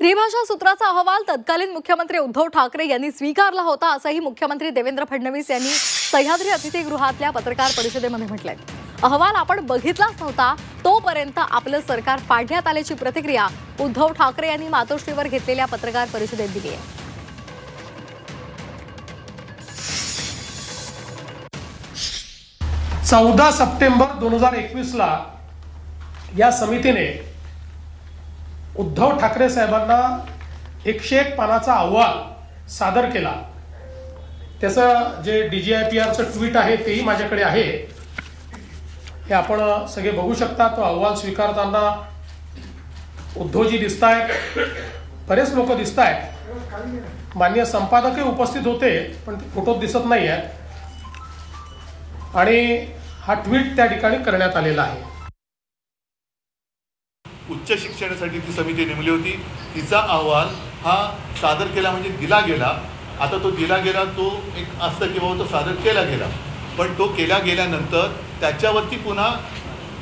त्रिभाषा सूत्राचा अहवाल तत्कालीन मुख्यमंत्री उद्धव ठाकरे यांनी स्वीकारला होता असंही मुख्यमंत्री देवेंद्र फडणवीस यांनी सह्याद्री अतिथीगृहातल्या पत्रकार परिषदेमध्ये म्हटलंय। अहवाल आपण बघितलाच नव्हता तोपर्यंत आपलं सरकार पाडण्यात आल्याची प्रतिक्रिया उद्धव ठाकरे यांनी मातोश्रीवर घेतलेल्या पत्रकार परिषदेत दिली आहे। 14 सप्टेंबर 2021 ला या समितीने उद्धव ठाकरे साहेबांना 101 पानाचा अहवाल सादर केला। त्याचं जे DGIPRचं ट्वीट आहे तेही माझ्याकडे आहे, हे आपण सगळे बघू शकता। तो अहवाल स्वीकारताना उद्धवजी दिसतायत, बरेच लोक दिसतायत, माननीय संपादकही उपस्थित होते पण ते फोटोत दिसत नाही आहेत, आणि हा ट्वीट त्या ठिकाणी करण्यात आलेला आहे। उच्च शिक्षणासाठी ती समिती नेमली होती, तिचा अहवाल हा सादर केला म्हणजे दिला गेला। आता तो दिला गेला, तो एक असतं की बाबा तो सादर केला गेला, पण तो केला गेल्यानंतर त्याच्यावरती पुन्हा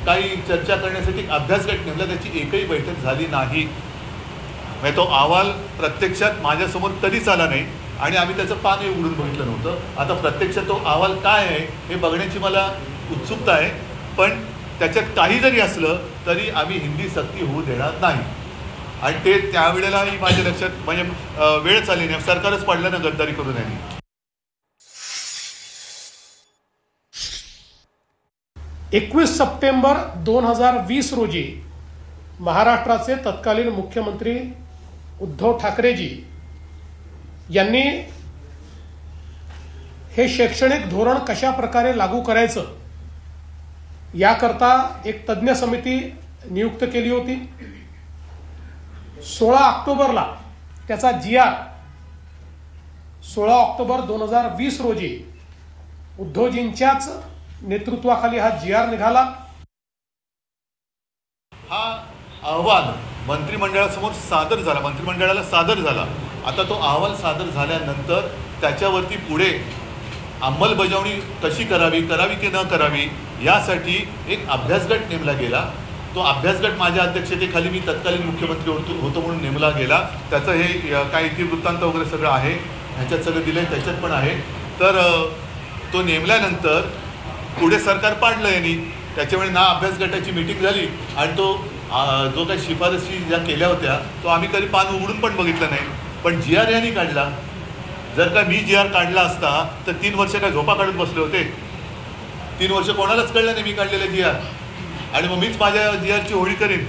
काही चर्चा करण्यासाठी अभ्यास गट नेमला, त्याची एकही बैठक झाली नाही। म्हणजे तो अहवाल प्रत्यक्षात माझ्यासमोर कधीच आला नाही आणि आम्ही त्याचं पानही उघडून बघितलं नव्हतं। आता प्रत्यक्षात तो अहवाल काय आहे हे बघण्याची मला उत्सुकता आहे, पण त्याच्यात काही जरी असलं तरी आम्ही हिंदी सक्ती होऊ देणार नाही। आणि ते त्यावेळेलाही माझ्या लक्षात, म्हणजे वेळ चालली नाही, सरकारच पाडलं ना गद्दारी करून यांनी। 21 सप्टेंबर 2020 रोजी महाराष्ट्राचे तत्कालीन मुख्यमंत्री उद्धव ठाकरेजी यांनी हे शैक्षणिक धोरण कशा प्रकारे लागू करायचं याकरता एक तज्ञ समिती नियुक्त केली होती। 16 ऑक्टोबरला त्याचा GR 16 ऑक्टोबर 2020 रोजी उद्धवजींच्याच नेतृत्वाखाली हा GR निघाला। हा अहवाल मंत्रिमंडळासमोर सादर झाला, मंत्रिमंडळाला सादर झाला। आता तो अहवाल सादर झाल्यानंतर त्याच्यावरती पुढे अंमलबजावणी कशी करावी की न करावी यासाठी एक अभ्यासगट नेमला गेला। तो अभ्यासगट माझ्या अध्यक्षतेखाली मी तत्कालीन मुख्यमंत्री होतो म्हणून नेमला गेला। त्याचं हे काही इतिवृत्तांत वगैरे सगळं आहे, ह्याच्यात सगळं दिलं आहे, त्याच्यात पण आहे। तर तो नेमल्यानंतर पुढे सरकार पाडलं यांनी, त्याच्यामुळे ना अभ्यासगटाची मीटिंग झाली आणि तो जो काही शिफारसी ज्या केल्या होत्या तो आम्ही कधी पान उघडून पण बघितलं नाही, पण GR यांनी काढला। जर का मी GR काढला असता तर 3 वर्ष काय झोपा काढत बसले होते? 3 वर्ष कोणालाच कळलं नाही मी काढलेलं GR, आणि मग मीच माझ्या GRची होळी करीन।